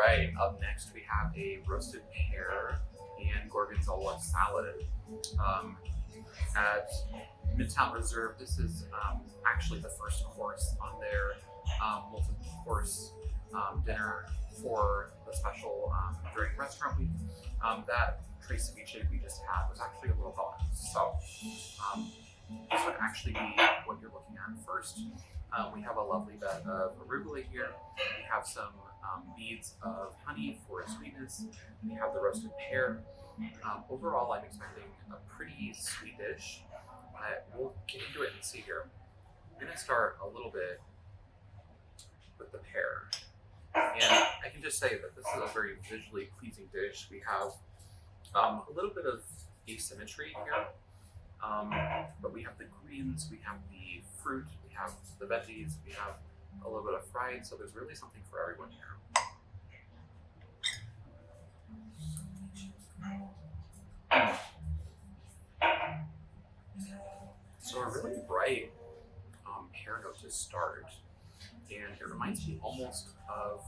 right, up next we have a roasted pear and gorgonzola salad. At Midtown Reserve, this is actually the first course on their multi-course dinner for the special during restaurant week. That tres ceviche we just had was actually a little hot. So this would actually be what you're looking at first. We have a lovely bed of arugula here. We have some beads of honey for sweetness. We have the roasted pear. Overall, I'm expecting a pretty sweet dish, but we'll get into it and see here. I'm going to start a little bit with the pear. And I can just say that this is a very visually pleasing dish. We have a little bit of asymmetry here, but we have the greens, we have the fruit, we have the veggies, we have a little bit of fried, so there's really something for everyone here. So a really bright pear note to start, and it reminds me almost of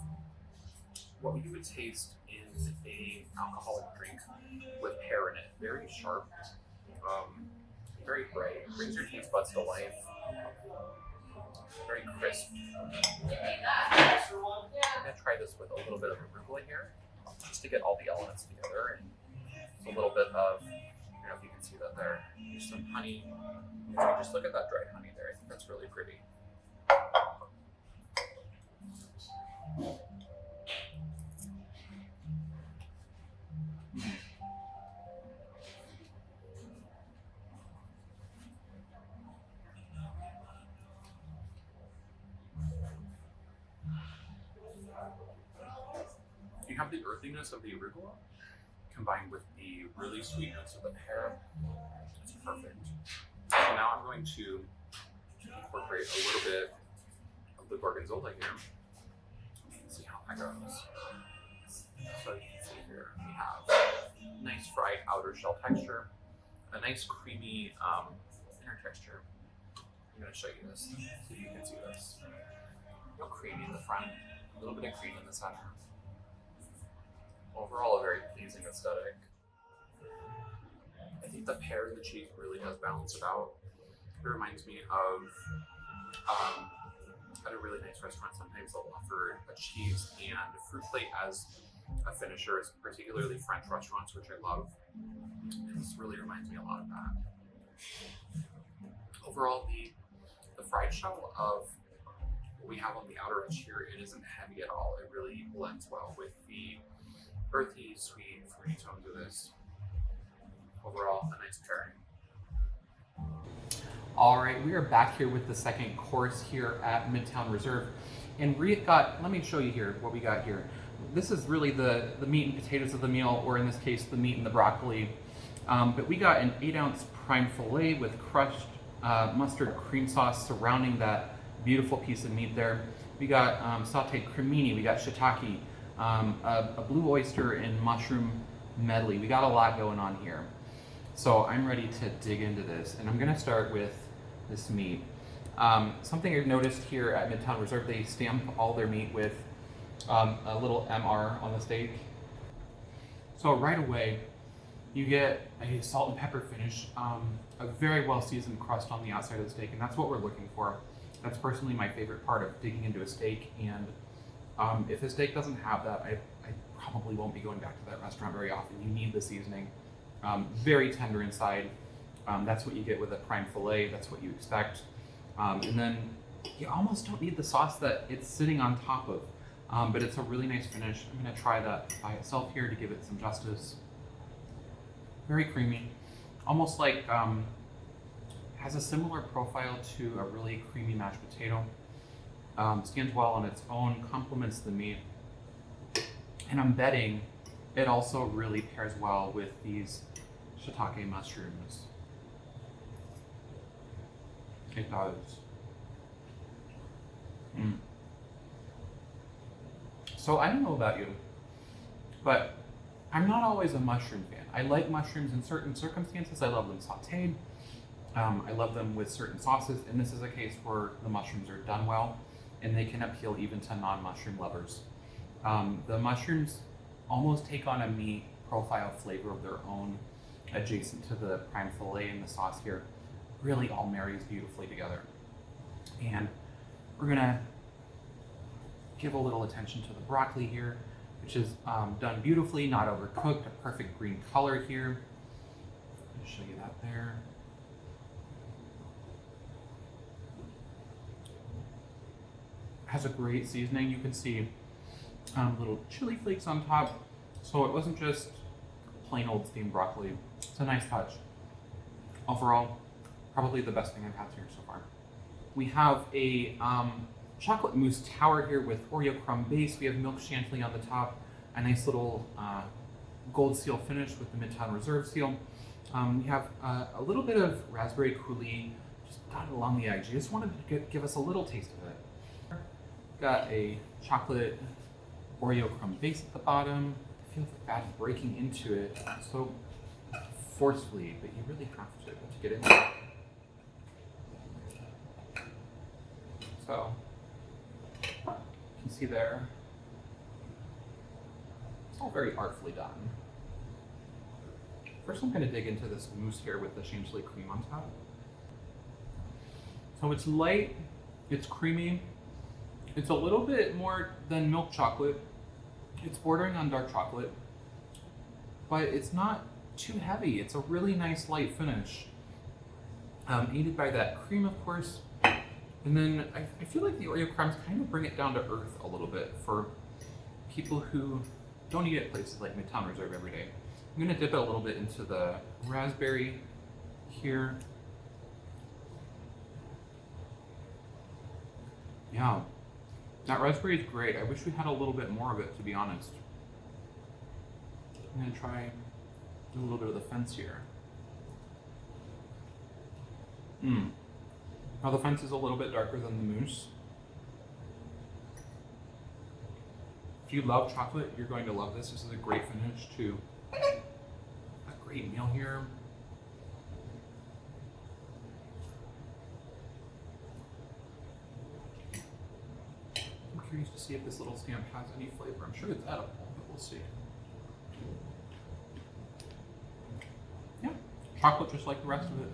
what you would taste in a alcoholic drink with pear in it. Very sharp, very bright, brings your taste buds to life, very crisp. I'm gonna try this with a little bit of arugula here, just to get all the elements together, and a little bit of, I don't know if you can see that there, just some honey. Just look at that dried honey there, I think that's really pretty. You have the earthiness of the arugula combined with the really sweet notes of the pear. It's perfect. So now I'm going to incorporate a little bit of the gorgonzola here. You can see how that goes. So you can see here we have nice fried outer shell texture, a nice creamy inner texture. I'm going to show you this, see if you can see this. A little creamy in the front, a little bit of cream in the center. Overall, a very pleasing aesthetic. I think the pear and the cheese really does balance it out. It reminds me of at a really nice restaurant, sometimes they'll offer a cheese and fruit plate as a finisher, particularly French restaurants, which I love. This really reminds me a lot of that. Overall, the fried shell of what we have on the outer edge here, it isn't heavy at all. It really blends well with the earthy, sweet, fruity tones of this. Overall, a nice pairing. All right, we are back here with the second course here at Midtown Reserve. And let me show you here what we got here. This is really the meat and potatoes of the meal, or in this case, the meat and the broccoli. But we got an 8-ounce prime filet with crushed mustard cream sauce surrounding that beautiful piece of meat there. We got sauteed cremini, we got shiitake, a blue oyster and mushroom medley. We got a lot going on here. So I'm ready to dig into this, and I'm gonna start with this meat. Something I've noticed here at Midtown Reserve, they stamp all their meat with a little MR on the steak. So right away, you get a salt and pepper finish, a very well seasoned crust on the outside of the steak, and that's what we're looking for. That's personally my favorite part of digging into a steak, and if a steak doesn't have that, I probably won't be going back to that restaurant very often. You need the seasoning. Very tender inside. That's what you get with a prime filet. That's what you expect. And then you almost don't need the sauce that it's sitting on top of, but it's a really nice finish. I'm gonna try that by itself here to give it some justice. Very creamy, almost like has a similar profile to a really creamy mashed potato. Stands well on its own, complements the meat, and I'm betting it also really pairs well with these shiitake mushrooms. It does. So I don't know about you, but I'm not always a mushroom fan. I like mushrooms in certain circumstances. I love them sauteed. I love them with certain sauces, and this is a case where the mushrooms are done well, and they can appeal even to non-mushroom lovers. The mushrooms almost take on a meat profile flavor of their own, adjacent to the prime filet and the sauce here. Really all marries beautifully together. And we're gonna give a little attention to the broccoli here, which is done beautifully, not overcooked, a perfect green color here. I'll show you that there. Has a great seasoning. You can see little chili flakes on top. So it wasn't just plain old steamed broccoli. It's a nice touch. Overall, probably the best thing I've had here so far. We have a chocolate mousse tower here with Oreo crumb base. We have milk chantilly on the top, a nice little gold seal finish with the Midtown Reserve seal. We have a little bit of raspberry coulis just dotted along the edge. I just wanted to give us a little taste of it. Got a chocolate Oreo crumb base at the bottom. I feel bad breaking into it so forcefully, but you really have to get in there. So, you can see there, it's all very artfully done. First I'm going to dig into this mousse here with the chantilly cream on top. So it's light, it's creamy, it's a little bit more than milk chocolate. It's bordering on dark chocolate, but it's not too heavy. It's a really nice light finish, aided by that cream, of course. And then I feel like the Oreo crumbs kind of bring it down to earth a little bit for people who don't eat at places like Midtown Reserve every day. I'm gonna dip it a little bit into the raspberry here. Yeah, that raspberry is great. I wish we had a little bit more of it, to be honest. I'm gonna try do a little bit of the fence here. Now the fence is a little bit darker than the mousse. If you love chocolate, you're going to love this. This is a great finish to a great meal here. I'm curious to see if this little stamp has any flavor. I'm sure it's edible, but we'll see. Yeah, chocolate just like the rest of it.